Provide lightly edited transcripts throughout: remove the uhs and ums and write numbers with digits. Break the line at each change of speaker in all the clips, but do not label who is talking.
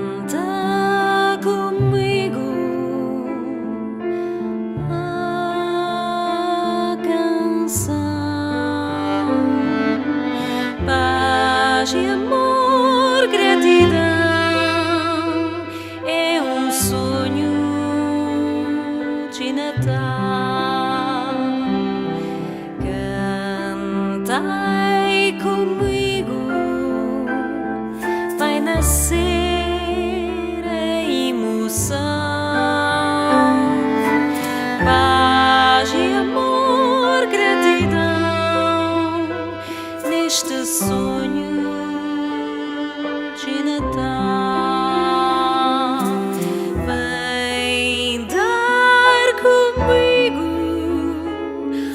Canta comigo a canção, paz e amor, gratidão, é um sonho de Natal. Cantai comigo, vai nascer a emoção, paz e amor, gratidão, neste sonho de Natal. Vem dar comigo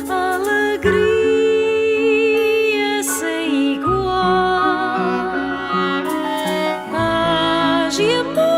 alegria sem igual, paz e amor.